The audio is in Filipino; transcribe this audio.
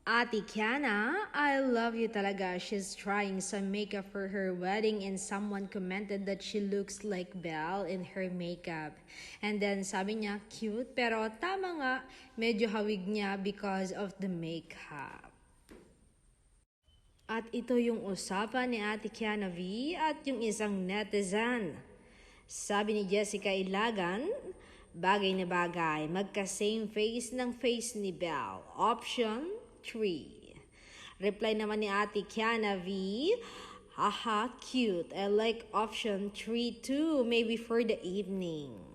Ate Kiana, I love you talaga. She's trying some makeup for her wedding and someone commented that she looks like Belle in her makeup. And then sabi niya, cute, pero tama nga, medyo hawig niya because of the makeup. At ito yung usapan ni Ate Kiana V at yung isang netizen. Sabi ni Jessica Ilagan, bagay na bagay, magka-same face ng face ni Belle. Option 3. Reply naman ni Ate Kiana V, haha, cute. I like option 3 too, maybe for the evening.